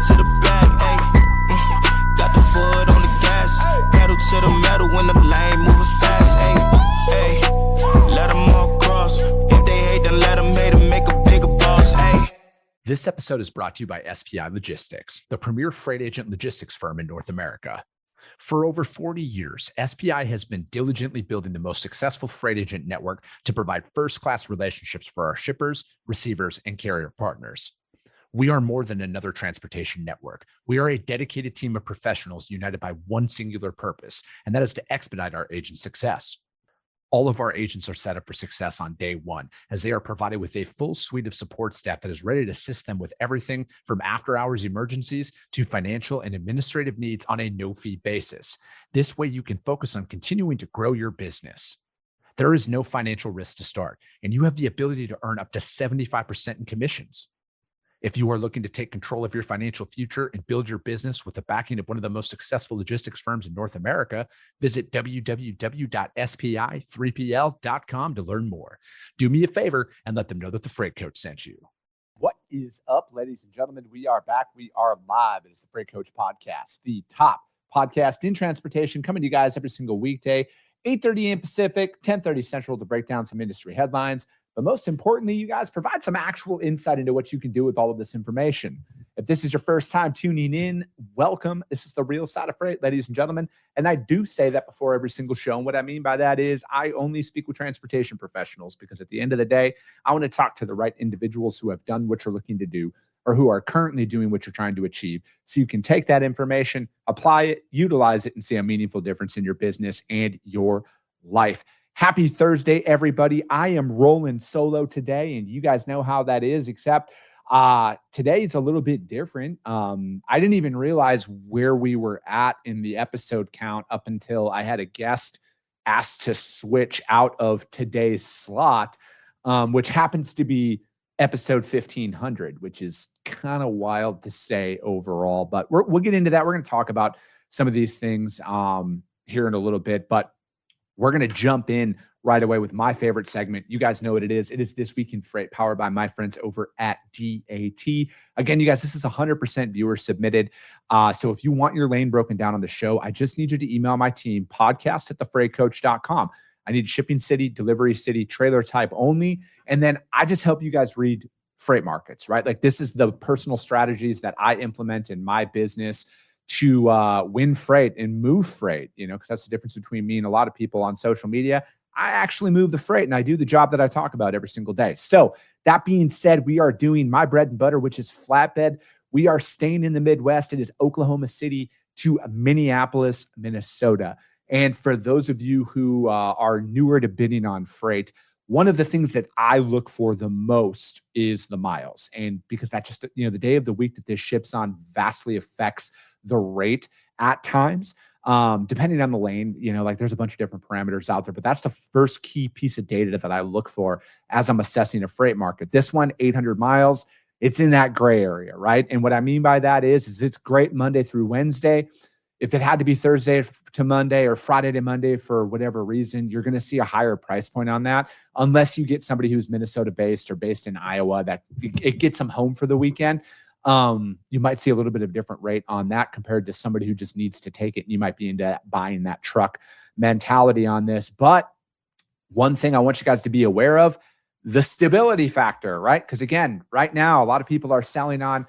to the back, ayy. Got the foot on the gas, pedal to the metal when the lane moving fast, ayy. Let them all cross. If they hate, then let them hate and make a bigger boss, ayy. This episode is brought to you by SPI Logistics, the premier freight agent logistics firm in North America. For over 40 years, SPI has been diligently building the most successful freight agent network to provide first-class relationships for our shippers, receivers, and carrier partners. We are more than another transportation network. We are a dedicated team of professionals united by one singular purpose, and that is to expedite our agents' success. All of our agents are set up for success on day one, as they are provided with a full suite of support staff that is ready to assist them with everything from after-hours emergencies to financial and administrative needs on a no-fee basis. This way, you can focus on continuing to grow your business. There is no financial risk to start, and you have the ability to earn up to 75% in commissions. If you are looking to take control of your financial future and build your business with the backing of one of the most successful logistics firms in North America, visit www.spi3pl.com to learn more. Do me a favor and let them know that the Freight Coach sent you. What is up, ladies and gentlemen? We are back. We are live. It is the Freight Coach Podcast, the top podcast in transportation, coming to you guys every single weekday, 8:30 a.m. Pacific, 10:30 Central, to break down some industry headlines. But most importantly, you guys provide some actual insight into what you can do with all of this information. If this is your first time tuning in, welcome. This is the real side of freight, ladies and gentlemen. And I do say that before every single show. And what I mean by that is I only speak with transportation professionals, because at the end of the day, I want to talk to the right individuals who have done what you're looking to do or who are currently doing what you're trying to achieve. So you can take that information, apply it, utilize it, and see a meaningful difference in your business and your life. Happy Thursday, everybody. I am rolling solo today, and you guys know how that is, except today it's a little bit different. I didn't even realize where we were at in the episode count up until I had a guest asked to switch out of today's slot, which happens to be episode 1500, which is kind of wild to say overall, but we'll get into that. We're going to talk about some of these things here in a little bit, but we're going to jump in right away with my favorite segment. You guys know what it is. It is This Week in Freight, powered by my friends over at DAT. Again, you guys, this is 100% viewer submitted. So if you want your lane broken down on the show, I just need you to email my team, podcast@thefreightcoach.com. I need shipping city, delivery city, trailer type only. And then I just help you guys read freight markets, right? Like, this is the personal strategies that I implement in my business to win freight and move freight, because that's the difference between me and a lot of people on social media. I actually move the freight, and I do the job that I talk about every single day. So that being said, we are doing my bread and butter, which is flatbed. We are staying in the Midwest. It is Oklahoma City to Minneapolis, Minnesota. And for those of you who are newer to bidding on freight, one of the things that I look for the most is the miles. And because that just, the day of the week that this ships on vastly affects the rate at times, depending on the lane. There's a bunch of different parameters out there, but that's the first key piece of data that I look for as I'm assessing a freight market. This one, 800 miles, it's in that gray area, right? And what I mean by that is it's great Monday through Wednesday. If it had to be Thursday to Monday or Friday to Monday for whatever reason, you're going to see a higher price point on that, unless you get somebody who's Minnesota based or based in Iowa that it gets them home for the weekend. You might see a little bit of different rate on that compared to somebody who just needs to take it. And you might be into buying that truck mentality on this. But one thing I want you guys to be aware of, the stability factor, right? Because again, right now, a lot of people are selling on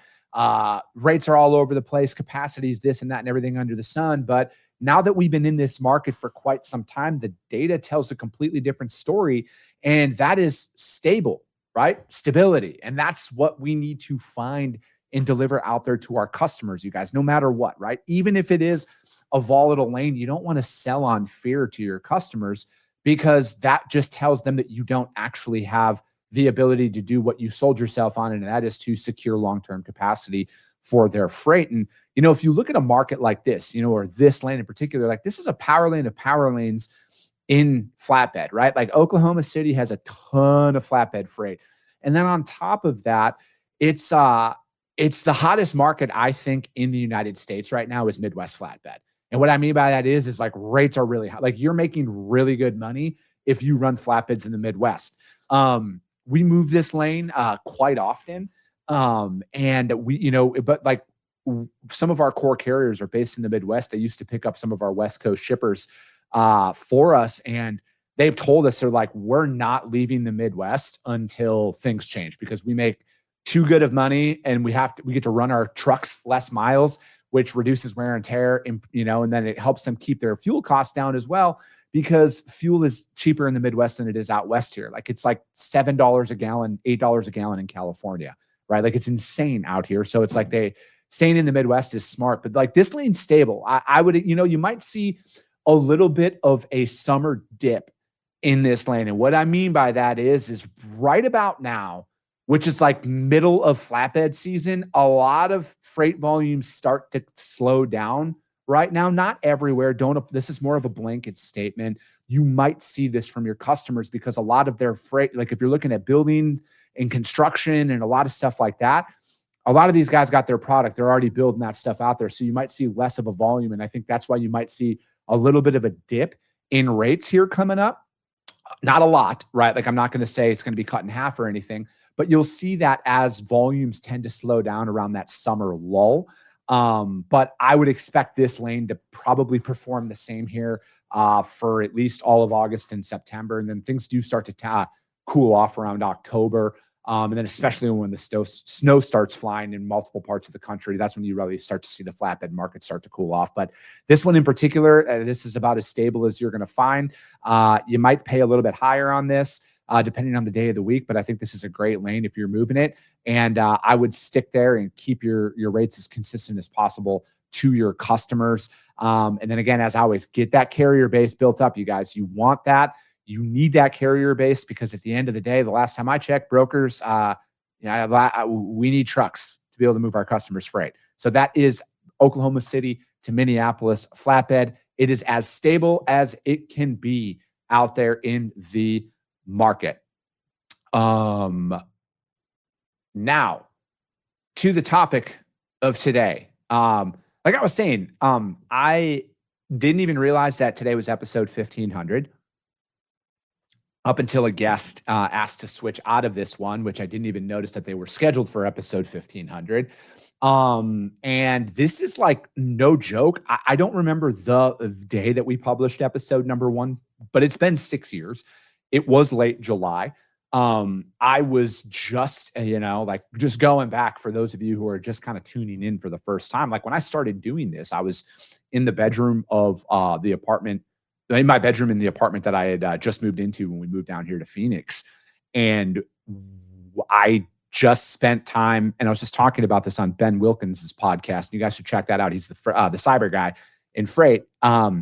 rates are all over the place, capacities, this and that, and everything under the sun. But now that we've been in this market for quite some time, the data tells a completely different story. And that is stable, right? Stability. And that's what we need to find and deliver out there to our customers, you guys, no matter what, right? Even if it is a volatile lane, you don't want to sell on fear to your customers, because that just tells them that you don't actually have the ability to do what you sold yourself on, and that is to secure long-term capacity for their freight. And, if you look at a market like this, or this lane in particular, like this is a power lane of power lanes in flatbed, right? Like Oklahoma City has a ton of flatbed freight. And then on top of that, it's the hottest market, I think, in the United States right now is Midwest flatbed. And what I mean by that is like rates are really high. Like you're making really good money if you run flatbeds in the Midwest. We move this lane quite often. And we, but like some of our core carriers are based in the Midwest. They used to pick up some of our West Coast shippers for us. And they've told us, they're like, we're not leaving the Midwest until things change, because we make too good of money and we get to run our trucks less miles, which reduces wear and tear, and then it helps them keep their fuel costs down as well, because fuel is cheaper in the Midwest than it is out West here. Like it's like $7 a gallon, $8 a gallon in California, right? Like it's insane out here. So it's like staying in the Midwest is smart, but like this lane's stable. I would, you might see a little bit of a summer dip in this lane. And what I mean by that is right about now, which is like middle of flatbed season, a lot of freight volumes start to slow down right now. Not everywhere. This is more of a blanket statement. You might see this from your customers, because a lot of their freight, like if you're looking at building and construction and a lot of stuff like that, a lot of these guys got their product. They're already building that stuff out there. So you might see less of a volume. And I think that's why you might see a little bit of a dip in rates here coming up. Not a lot, right? Like I'm not going to say it's going to be cut in half or anything, but you'll see that as volumes tend to slow down around that summer lull. But I would expect this lane to probably perform the same here for at least all of August and September. And then things do start to cool off around October. And then especially when the snow starts flying in multiple parts of the country, that's when you really start to see the flatbed market start to cool off. But this one in particular, this is about as stable as you're going to find. You might pay a little bit higher on this, depending on the day of the week, but I think this is a great lane if you're moving it. And I would stick there and keep your rates as consistent as possible to your customers. And then again, as always, get that carrier base built up, you guys. You want that. You need that carrier base, because at the end of the day, the last time I checked, brokers, we need trucks to be able to move our customers' freight. So that is Oklahoma City to Minneapolis flatbed. It is as stable as it can be out there in the market. Now to the topic of today. Like I was saying, I didn't even realize that today was episode 1500. Up until a guest asked to switch out of this one, which I didn't even notice that they were scheduled for episode 1500. And this is like no joke. I don't remember the day that we published episode number 1, but it's been 6 years. It was late July. I was just, just going back for those of you who are just kind of tuning in for the first time. Like when I started doing this, I was in the bedroom of the apartment, in my bedroom in the apartment that I had just moved into when we moved down here to Phoenix. And I just spent time, and I was just talking about this on Ben Wilkins' podcast. You guys should check that out. He's the cyber guy in freight. I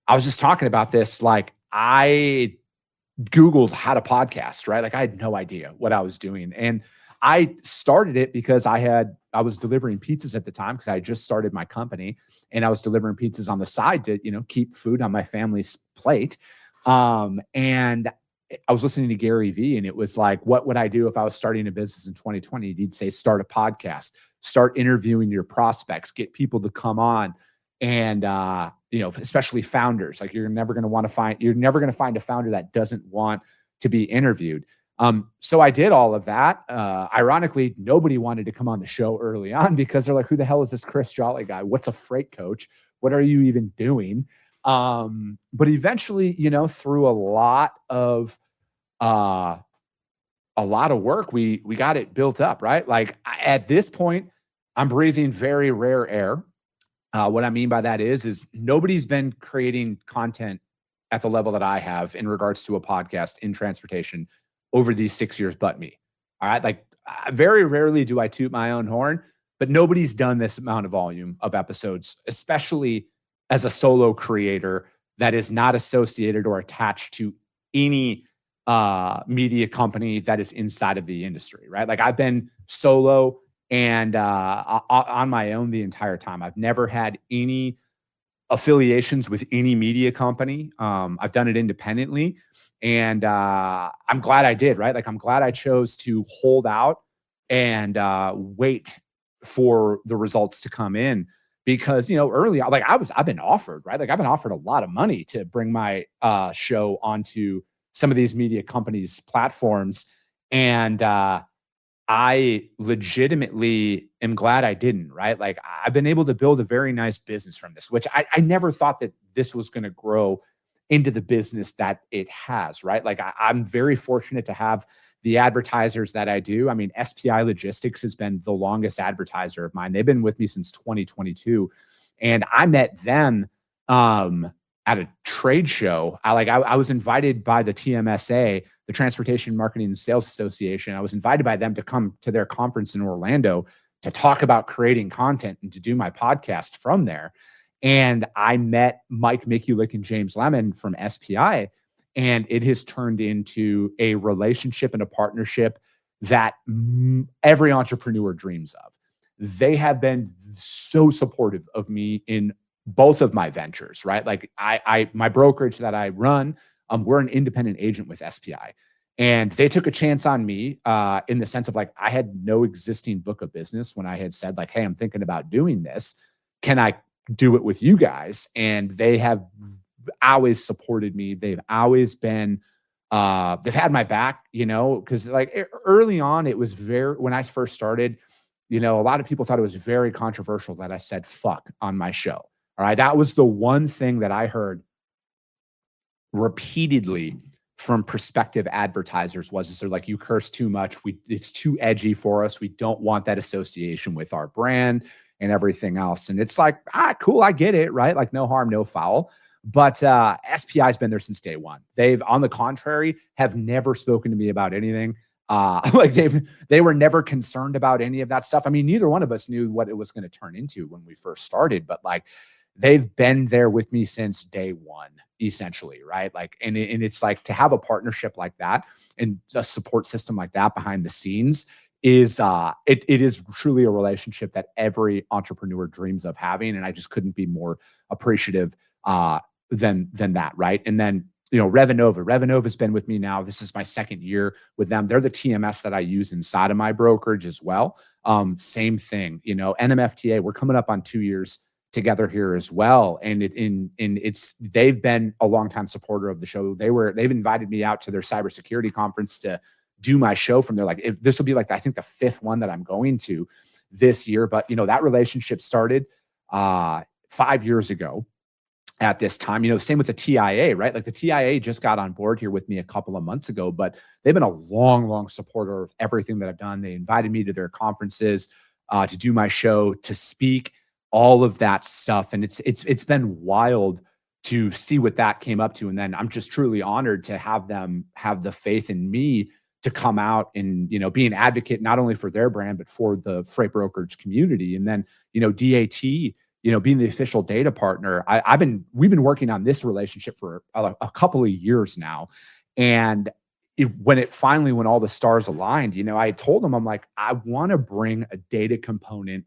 was just talking about this. Like I Googled how to podcast, right? Like I had no idea what I was doing. And I started it because I was delivering pizzas at the time, because I had just started my company, and I was delivering pizzas on the side to, keep food on my family's plate. And I was listening to Gary Vee, and it was like, what would I do if I was starting a business in 2020? He'd say, start a podcast, start interviewing your prospects, get people to come on. And, especially founders, like you're never going to find a founder that doesn't want to be interviewed. So I did all of that. Ironically, nobody wanted to come on the show early on, because they're like, who the hell is this Chris Jolly guy? What's a freight coach? What are you even doing? But eventually, through a lot of work, we got it built up, right? Like at this point, I'm breathing very rare air. What I mean by that is nobody's been creating content at the level that I have in regards to a podcast in transportation over these 6 years, but me. All right. Like very rarely do I toot my own horn, but nobody's done this amount of volume of episodes, especially as a solo creator that is not associated or attached to any media company that is inside of the industry, right? Like I've been solo and on my own the entire time. I've never had any affiliations with any media company. I've done it independently, and I'm glad I did, right? Like I'm glad I chose to hold out and wait for the results to come in, because early, like I've been offered, right? Like I've been offered a lot of money to bring my show onto some of these media companies' platforms, and I legitimately am glad I didn't, right? Like I've been able to build a very nice business from this, which I never thought that this was going to grow into the business that it has, right? Like I'm very fortunate to have the advertisers that I do. I mean, SPI Logistics has been the longest advertiser of mine. They've been with me since 2022. And I met them at a trade show. I was invited by the TMSA, the Transportation Marketing and Sales Association. I was invited by them to come to their conference in Orlando to talk about creating content and to do my podcast from there. And I met Mike Mikulik and James Lemon from SPI, and it has turned into a relationship and a partnership that every entrepreneur dreams of. They have been so supportive of me in both of my ventures, right? Like my brokerage that I run, we're an independent agent with SPI. And they took a chance on me in the sense of like, I had no existing book of business when I had said like, hey, I'm thinking about doing this. Can I do it with you guys? And they have always supported me. They've always been, they've had my back, because like early on, it was when I first started, a lot of people thought it was very controversial that I said fuck on my show. All right. That was the one thing that I heard repeatedly from prospective advertisers is they're like, you curse too much. It's too edgy for us. We don't want that association with our brand and everything else. And it's like, cool. I get it. Right. Like no harm, no foul. But SPI has been there since day one. They've, on the contrary, have never spoken to me about anything. Like they were never concerned about any of that stuff. I mean, neither one of us knew what it was going to turn into when we first started, but like they've been there with me since day one, essentially, right? Like, and it's like to have a partnership like that and a support system like that behind the scenes is it is truly a relationship that every entrepreneur dreams of having, and I just couldn't be more appreciative than that, right? And then Revenova has been with me now. This is my second year with them. They're the TMS that I use inside of my brokerage as well. Same thing, NMFTA. We're coming up on 2 years together here as well, and they've been a longtime supporter of the show. They've invited me out to their cybersecurity conference to do my show from there. Like this will be like I think the 5th one that I'm going to this year. But that relationship started 5 years ago. At this time, same with the TIA, right? Like the TIA just got on board here with me a couple of months ago, but they've been a long supporter of everything that I've done. They invited me to their conferences to do my show, to speak, all of that stuff. And it's been wild to see what that came up to. And then I'm just truly honored to have them have the faith in me to come out and, be an advocate, not only for their brand, but for the freight brokerage community. And then, DAT, being the official data partner, we've been working on this relationship for a couple of years now. And when all the stars aligned, I told them, I'm like, I want to bring a data component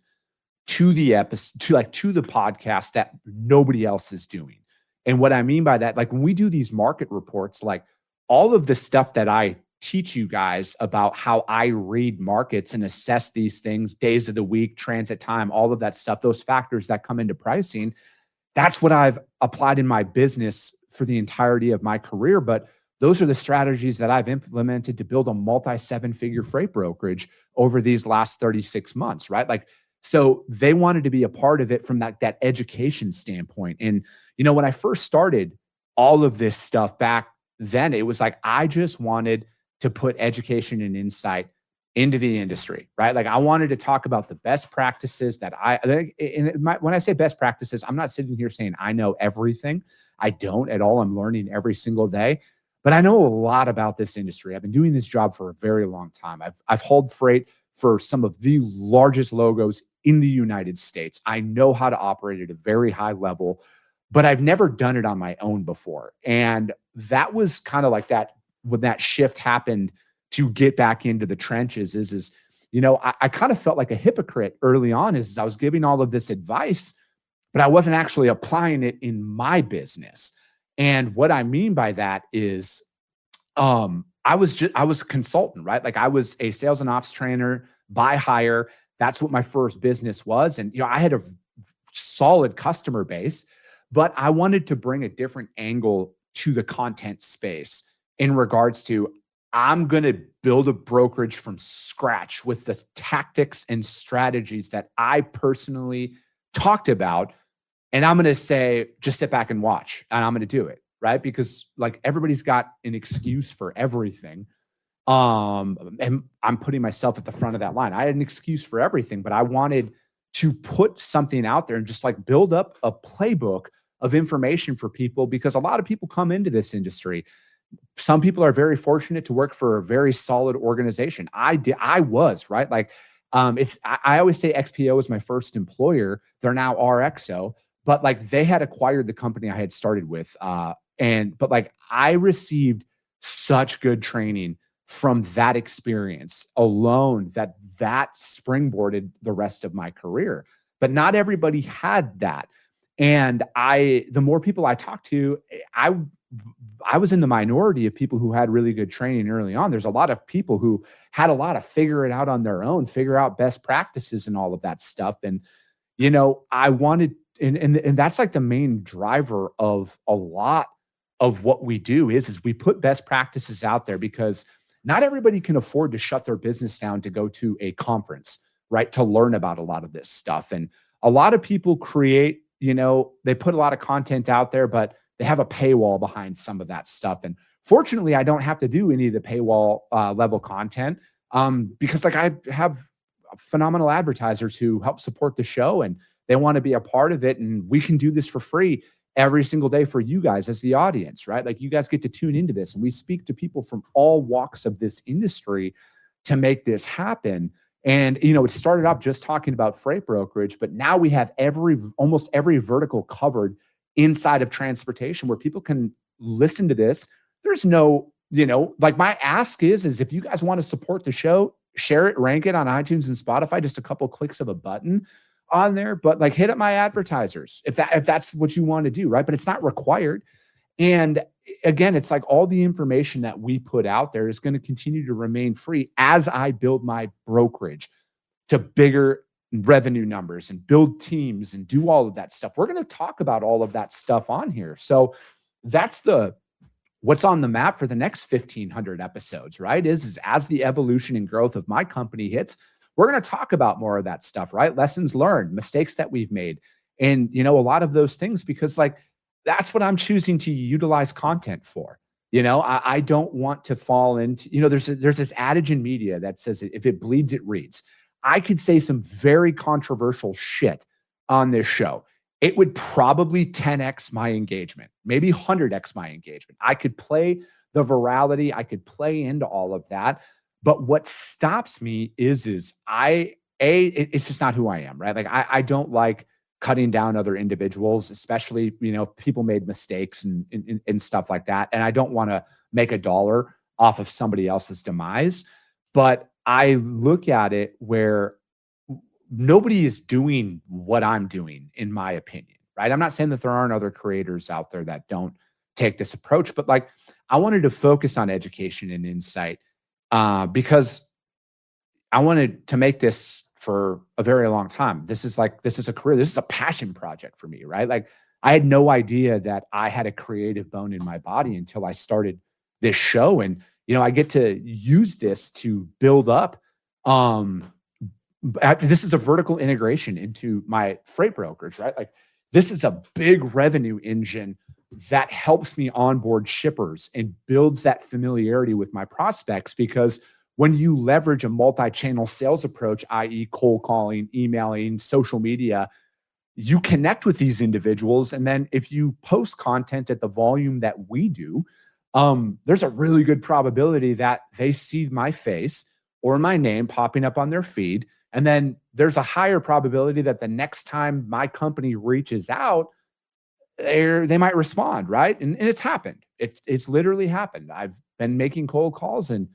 to the episode, to the podcast that nobody else is doing. And what I mean by that, like when we do these market reports, like all of the stuff that I teach you guys about how I read markets and assess these things, days of the week, transit time, all of that stuff, those factors that come into pricing, that's what I've applied in my business for the entirety of my career. But those are the strategies that I've implemented to build a multi-7-figure freight brokerage over these last 36 months, right? Like, so they wanted to be a part of it from that education standpoint. And, when I first started all of this stuff back then, it was like, I just wanted to put education and insight into the industry, right? Like I wanted to talk about the best practices that when I say best practices, I'm not sitting here saying I know everything. I don't at all. I'm learning every single day, but I know a lot about this industry. I've been doing this job for a very long time. I've hauled freight for some of the largest logos in the United States. I know how to operate at a very high level, but I've never done it on my own before. And that was kind of like that when that shift happened to get back into the trenches I kind of felt like a hypocrite early on as I was giving all of this advice, but I wasn't actually applying it in my business. And what I mean by that is, I was a consultant, right? Like I was a sales and ops trainer by hire. That's what my first business was. And, I had a solid customer base, but I wanted to bring a different angle to the content space in regards to, I'm going to build a brokerage from scratch with the tactics and strategies that I personally talked about. And I'm going to say, just sit back and watch, and I'm going to do it. Right. Because like everybody's got an excuse for everything. And I'm putting myself at the front of that line. I had an excuse for everything, but I wanted to put something out there and just like build up a playbook of information for people, because a lot of people come into this industry. Some people are very fortunate to work for a very solid organization. I was, right. Like, I always say XPO was my first employer. They're now RXO, but like they had acquired the company I had started with. But like I received such good training from that experience alone that springboarded the rest of my career. But not everybody had that. And the more people I talked to, I was in the minority of people who had really good training early on. There's a lot of people who had a lot of figure it out on their own, figure out best practices and all of that stuff. And, I wanted, and that's like the main driver of a lot of what we do is we put best practices out there, because not everybody can afford to shut their business down to go to a conference, right? To learn about a lot of this stuff. And a lot of people create, they put a lot of content out there, but they have a paywall behind some of that stuff. And fortunately, I don't have to do any of the paywall level content because like I have phenomenal advertisers who help support the show and they want to be a part of it. And we can do this for free every single day for you guys as the audience, right? Like you guys get to tune into this, and we speak to people from all walks of this industry to make this happen. And, it started off just talking about freight brokerage, but now we have almost every vertical covered inside of transportation where people can listen to this. There's no, like my ask is if you guys want to support the show, share it, rank it on iTunes and Spotify, just a couple clicks of a button on there, but like hit up my advertisers if that's what you want to do, right? But it's not required. And again, it's like all the information that we put out there is going to continue to remain free as I build my brokerage to bigger revenue numbers and build teams and do all of that stuff. We're going to talk about all of that stuff on here. So that's what's on the map for the next 1,500 episodes, right? Is as the evolution and growth of my company hits, we're going to talk about more of that stuff, right? Lessons learned, mistakes that we've made, and, a lot of those things, because like, that's what I'm choosing to utilize content for. I don't want to fall into, there's this adage in media that says if it bleeds, it reads. I could say some very controversial shit on this show. It would probably 10x my engagement, maybe 100x my engagement. I could play the virality. I could play into all of that. But what stops me is it's just not who I am, right? Like I don't like cutting down other individuals, especially, people made mistakes and stuff like that. And I don't want to make a dollar off of somebody else's demise. But I look at it where nobody is doing what I'm doing, in my opinion, right? I'm not saying that there aren't other creators out there that don't take this approach, but like I wanted to focus on education and insight because I wanted to make this for a very long time. This is a career. This is a passion project for me, right? Like I had no idea that I had a creative bone in my body until I started this show. And, I get to use this to build up. This is a vertical integration into my freight brokerage, right? Like this is a big revenue engine that helps me onboard shippers and builds that familiarity with my prospects, because when you leverage a multi-channel sales approach, i.e. cold calling, emailing, social media, you connect with these individuals. And then if you post content at the volume that we do, there's a really good probability that they see my face or my name popping up on their feed. And then there's a higher probability that the next time my company reaches out, they might respond, right? And it's happened. It's literally happened. I've been making cold calls, and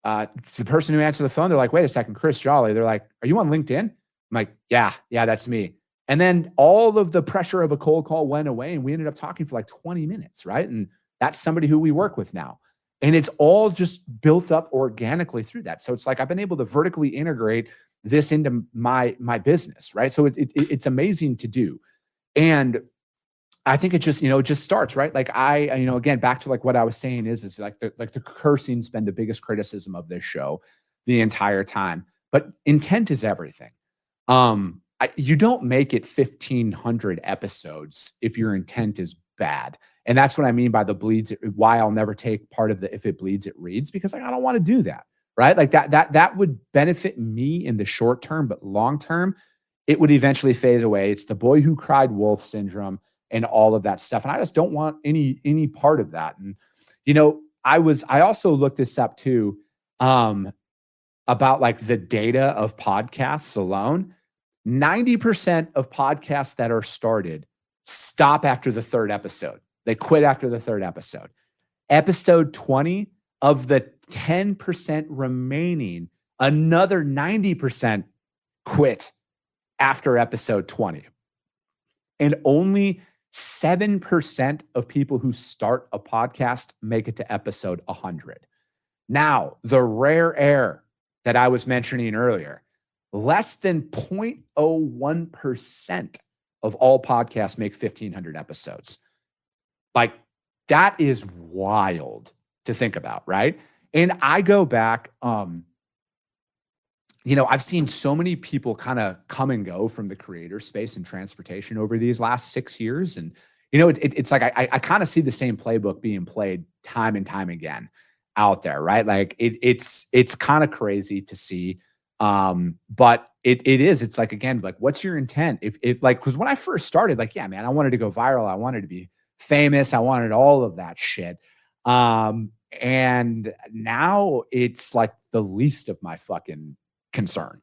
the person who answered the phone, they're like, wait a second, Chris Jolly. They're like, are you on LinkedIn? I'm like, yeah, that's me. And then all of the pressure of a cold call went away, and we ended up talking for like 20 minutes, right? And that's somebody who we work with now. And it's all just built up organically through that. So it's like I've been able to vertically integrate this into my business, right? So it's amazing to do. And I think it just, it just starts, right? Like again, back to like what I was saying is like the cursing's been the biggest criticism of this show the entire time, but intent is everything. You don't make it 1,500 episodes if your intent is bad. And that's what I mean by the bleeds. Why I'll never take part of the, if it bleeds, it reads, because like, I don't want to do that. Right. Like that would benefit me in the short term, but long term, it would eventually phase away. It's the boy who cried wolf syndrome and all of that stuff. And I just don't want any part of that. And, I also looked this up too, about like the data of podcasts alone. 90% of podcasts that are started stop after the third episode. They quit after the third episode. Episode 20 of the 10% remaining, another 90% quit after episode 20. And only 7% of people who start a podcast make it to episode 100. Now, the rare air that I was mentioning earlier, less than 0.01% of all podcasts make 1,500 episodes. Like, that is wild to think about, right? And I go back, I've seen so many people kind of come and go from the creator space and transportation over these last 6 years. And, it's like, I kind of see the same playbook being played time and time again out there, right? Like it's kind of crazy to see. But it's like, again, like, what's your intent? If like, cause when I first started, like, yeah, man, I wanted to go viral. I wanted to be famous. I wanted all of that shit. And now it's like the least of my fucking concern,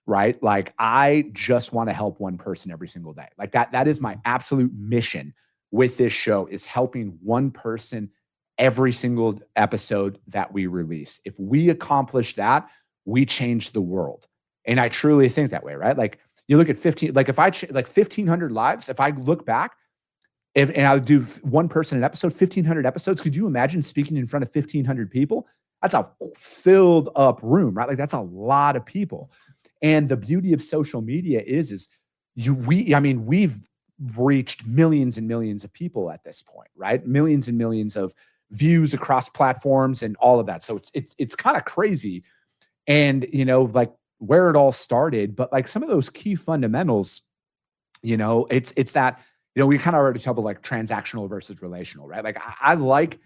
right? Like, I just want to help one person every single day. Like that is my absolute mission with this show, is helping one person every single episode that we release. If we accomplish that, we change the world. And I truly think that way, right? Like, you look at 1,500 lives, if I look back, and I'll do one person an episode, 1,500 episodes. Could you imagine speaking in front of 1,500 people? That's a filled up room, right? Like, that's a lot of people. And the beauty of social media is we've reached millions and millions of people at this point, right? Millions and millions of views across platforms and all of that. So it's kind of crazy. And, like, where it all started, but like some of those key fundamentals, it's that, we kind of already talked about like transactional versus relational, right? Like, I like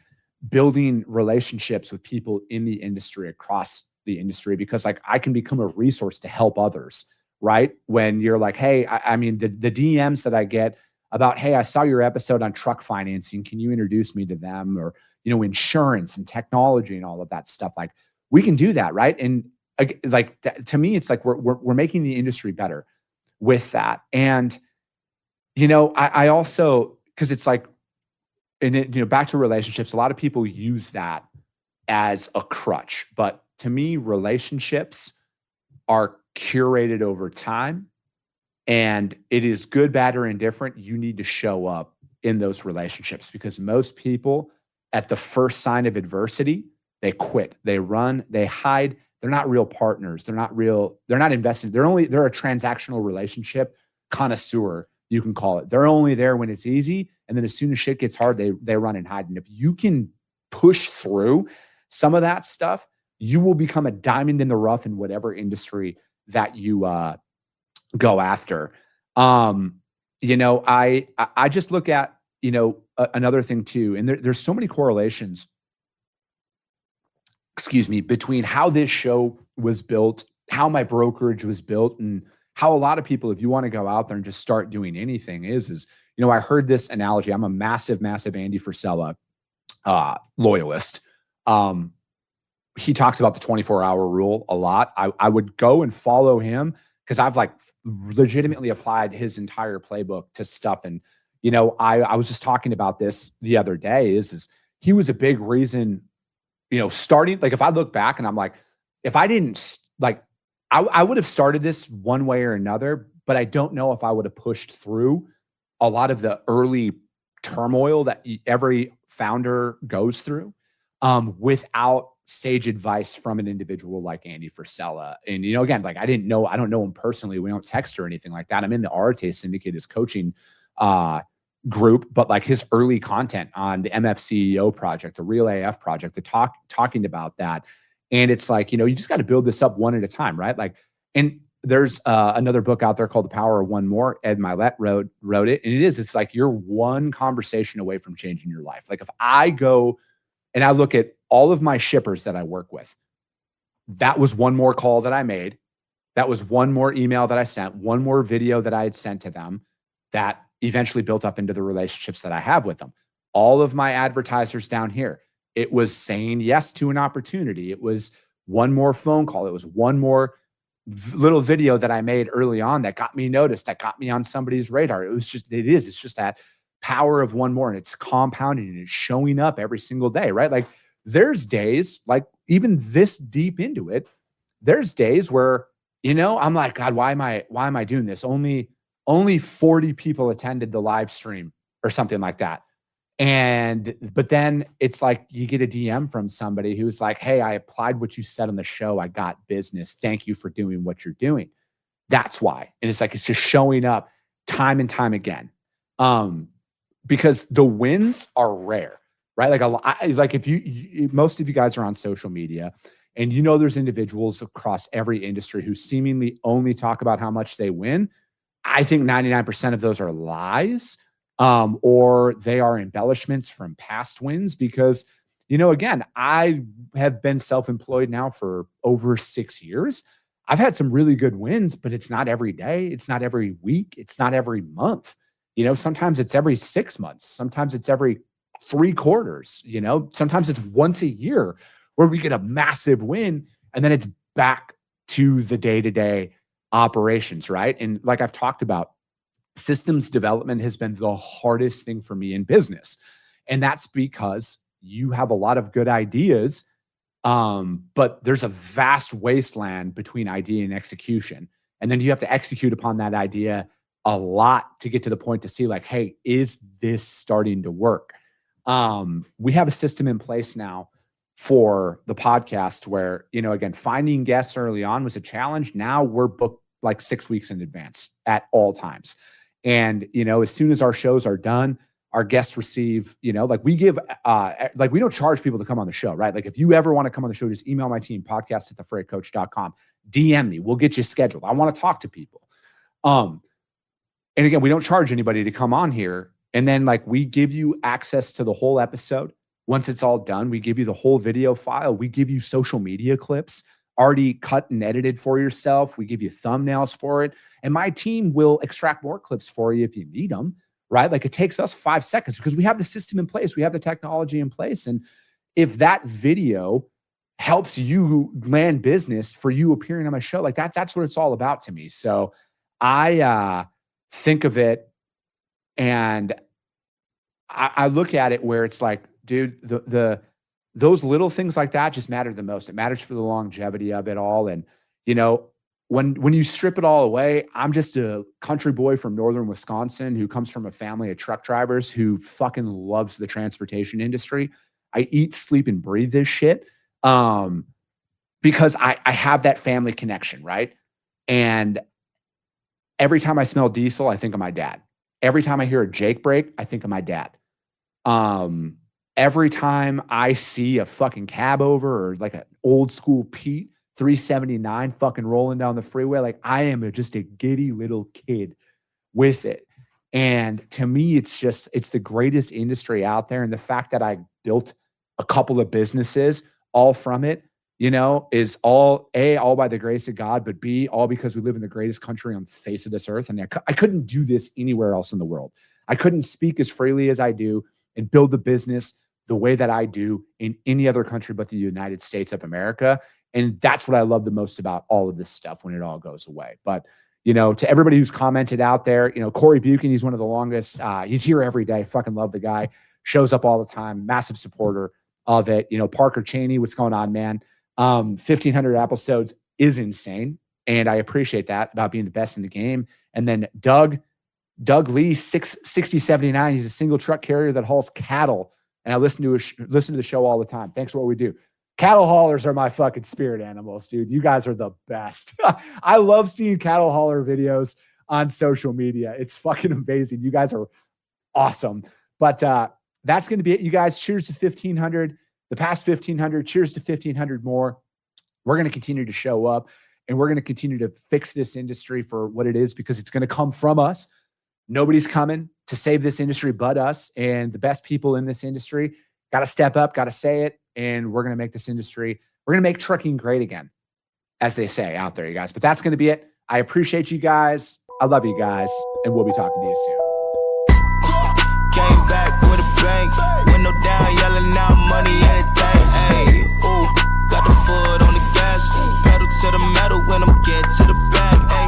building relationships with people in the industry, across the industry, because like I can become a resource to help others, right? When you're like, hey, the DMs that I get about, hey, I saw your episode on truck financing. Can you introduce me to them? Or, insurance and technology and all of that stuff. Like, we can do that, right? And like, to me, it's like we're making the industry better with that. And I also, because it's like, and back to relationships, a lot of people use that as a crutch, but to me, relationships are curated over time, and it is good, bad, or indifferent. You need to show up in those relationships, because most people, at the first sign of adversity, they quit, they run, they hide. They're not real partners. They're not invested. They're a transactional relationship connoisseur, you can call it. They're only there when it's easy. And then as soon as shit gets hard, they run and hide. And if you can push through some of that stuff, you will become a diamond in the rough in whatever industry that you go after. I just look at, another thing too, and there's so many correlations, between how this show was built, how my brokerage was built, and how a lot of people, if you want to go out there and just start doing anything, is I heard this analogy. I'm a massive Andy Frisella loyalist. He talks about the 24-hour rule a lot. I would go and follow him because I've like legitimately applied his entire playbook to stuff. And, I was just talking about this the other day is he was a big reason, starting, like, if I look back and I'm like, if I didn't like, I would have started this one way or another, but I don't know if I would have pushed through a lot of the early turmoil that every founder goes through without sage advice from an individual like Andy Frisella. And, again, like, I don't know him personally. We don't text or anything like that. I'm in the Arte Syndicate as coaching group, but like his early content on the MFCEO project, the Real AF project, talking about that. And it's like, you just got to build this up one at a time, right? Like, and there's another book out there called The Power of One More. Ed Milet wrote it. And it's like you're one conversation away from changing your life. Like if I go and I look at all of my shippers that I work with, that was one more call that I made. That was one more email that I sent, one more video that I had sent to them that eventually built up into the relationships that I have with them. All of my advertisers down here, it was saying yes to an opportunity. It was one more phone call. It was one more little video that I made early on that got me noticed, that got me on somebody's radar. It's just that power of one more, and it's compounding and it's showing up every single day, right? Like there's days, like even this deep into it, there's days where, I'm like, God, why am I doing this? Only 40 people attended the live stream or something like that. But then it's like you get a DM from somebody who's like, hey, I applied what you said on the show. I got business. Thank you for doing what you're doing. That's why. And it's like, it's just showing up time and time again. Because the wins are rare, right? Like if most of you guys are on social media and there's individuals across every industry who seemingly only talk about how much they win. I think 99% of those are lies. Or they are embellishments from past wins because, again, I have been self-employed now for over 6 years. I've had some really good wins, but it's not every day. It's not every week. It's not every month. Sometimes it's every 6 months. Sometimes it's every 3 quarters. Sometimes it's once a year where we get a massive win and then it's back to the day-to-day operations, right? And like I've talked about, systems development has been the hardest thing for me in business. And that's because you have a lot of good ideas, but there's a vast wasteland between idea and execution. And then you have to execute upon that idea a lot to get to the point to see like, hey, is this starting to work? We have a system in place now for the podcast where, again, finding guests early on was a challenge. Now we're booked like 6 weeks in advance at all times. And, as soon as our shows are done, our guests receive, like we give, like we don't charge people to come on the show, right? Like if you ever want to come on the show, just email my team, podcast@thefreightcoach.com, DM me, we'll get you scheduled. I want to talk to people. And again, we don't charge anybody to come on here. And then like we give you access to the whole episode. Once it's all done, we give you the whole video file. We give you social media clips already cut and edited for yourself. We give you thumbnails for it. And my team will extract more clips for you if you need them, right? Like it takes us 5 seconds because we have the system in place. We have the technology in place. And if that video helps you land business for you appearing on my show, like that's what it's all about to me. So I think of it and I look at it where it's like, dude, those little things like that just matter the most. It matters for the longevity of it all. And, when you strip it all away, I'm just a country boy from northern Wisconsin who comes from a family of truck drivers who fucking loves the transportation industry. I eat, sleep, and breathe this shit because I have that family connection, right? And every time I smell diesel, I think of my dad. Every time I hear a Jake brake, I think of my dad. Every time I see a fucking cab over or like an old school Pete 379 fucking rolling down the freeway, like I am just a giddy little kid with it. And to me, it's the greatest industry out there. And the fact that I built a couple of businesses all from it, is all by the grace of God, but B, all because we live in the greatest country on the face of this earth. And I couldn't do this anywhere else in the world. I couldn't speak as freely as I do and build the business the way that I do in any other country but the United States of America. And that's what I love the most about all of this stuff when it all goes away. But, to everybody who's commented out there, Corey Buchan, he's one of the longest. He's here every day. Fucking love the guy. Shows up all the time. Massive supporter of it. Parker Cheney, what's going on, man? 1,500 episodes is insane. And I appreciate that about being the best in the game. And then Doug Lee, 6079. He's a single truck carrier that hauls cattle. And I listen to the show all the time. Thanks for what we do. Cattle haulers are my fucking spirit animals, dude. You guys are the best. I love seeing cattle hauler videos on social media. It's fucking amazing. You guys are awesome. But that's going to be it, you guys. Cheers to 1,500, the past 1,500. Cheers to 1,500 more. We're going to continue to show up, and we're going to continue to fix this industry for what it is, because it's going to come from us. Nobody's coming to save this industry but us, and the best people in this industry got to step up, got to say it, and we're going to make this industry, we're going to make trucking great again, as they say out there, you guys. But that's going to be it. I appreciate you guys. I love you guys, and we'll be talking to you soon. Came back with a bang, window down, yelling out money, anything. Hey, ooh, got the foot on the gas, pedal to the metal when I'm getting to the back.